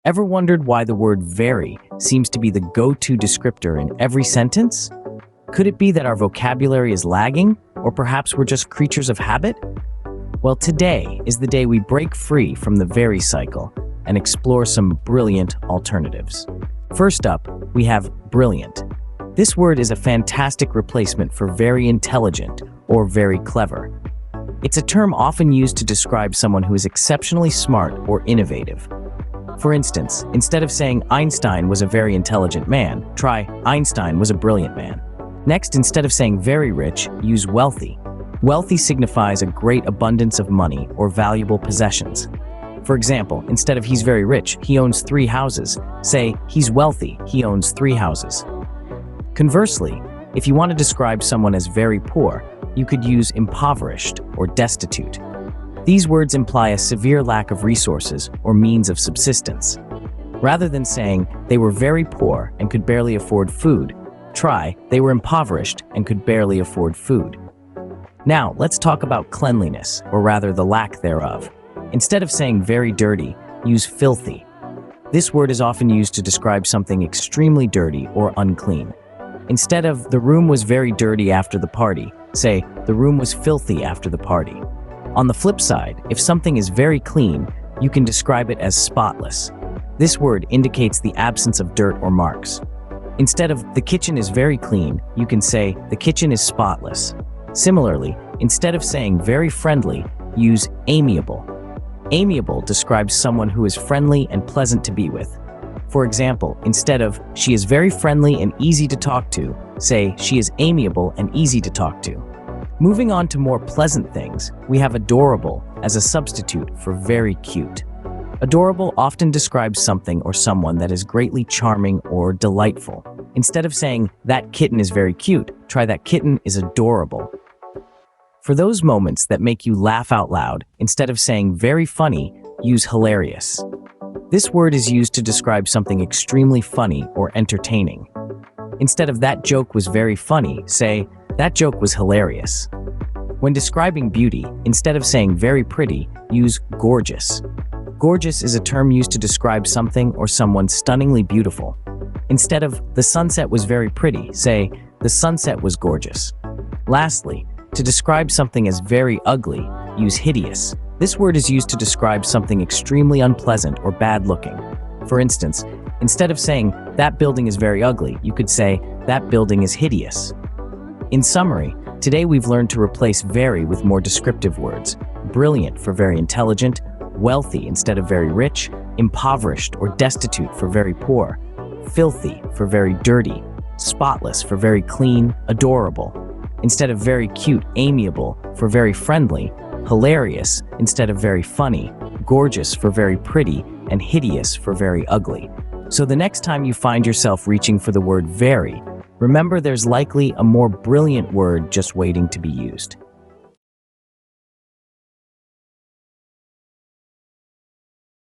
Ever wondered why the word very seems to be the go-to descriptor in every sentence? Could it be that our vocabulary is lagging, or perhaps we're just creatures of habit? Well, today is the day we break free from the very cycle and explore some brilliant alternatives. First up, we have brilliant. This word is a fantastic replacement for very intelligent or very clever. It's a term often used to describe someone who is exceptionally smart or innovative. For instance, instead of saying Einstein was a very intelligent man, try Einstein was a brilliant man. Next, instead of saying very rich, use wealthy. Wealthy signifies a great abundance of money or valuable possessions. For example, instead of he's very rich, he owns 3 houses, say he's wealthy, he owns 3 houses. Conversely, if you want to describe someone as very poor, you could use impoverished or destitute. These words imply a severe lack of resources or means of subsistence. Rather than saying they were very poor and could barely afford food, try they were impoverished and could barely afford food. Now, let's talk about cleanliness, or rather the lack thereof. Instead of saying very dirty, use filthy. This word is often used to describe something extremely dirty or unclean. Instead of the room was very dirty after the party, say the room was filthy after the party. On the flip side, if something is very clean, you can describe it as spotless. This word indicates the absence of dirt or marks. Instead of the kitchen is very clean, you can say the kitchen is spotless. Similarly, instead of saying very friendly, use amiable. Amiable describes someone who is friendly and pleasant to be with. For example, instead of she is very friendly and easy to talk to, say she is amiable and easy to talk to. Moving on to more pleasant things, we have adorable as a substitute for very cute. Adorable often describes something or someone that is greatly charming or delightful. Instead of saying that kitten is very cute, try that kitten is adorable. For those moments that make you laugh out loud, instead of saying very funny, use hilarious. This word is used to describe something extremely funny or entertaining. Instead of that joke was very funny, say that joke was hilarious. When describing beauty, instead of saying very pretty, use gorgeous. Gorgeous is a term used to describe something or someone stunningly beautiful. Instead of the sunset was very pretty, say the sunset was gorgeous. Lastly, to describe something as very ugly, use hideous. This word is used to describe something extremely unpleasant or bad-looking. For instance, instead of saying that building is very ugly, you could say that building is hideous. In summary, today we've learned to replace very with more descriptive words. Brilliant for very intelligent, wealthy instead of very rich, impoverished or destitute for very poor, filthy for very dirty, spotless for very clean, adorable. Instead of very cute, amiable for very friendly, hilarious instead of very funny, gorgeous for very pretty, and hideous for very ugly. So the next time you find yourself reaching for the word very, remember there's likely a more brilliant word just waiting to be used.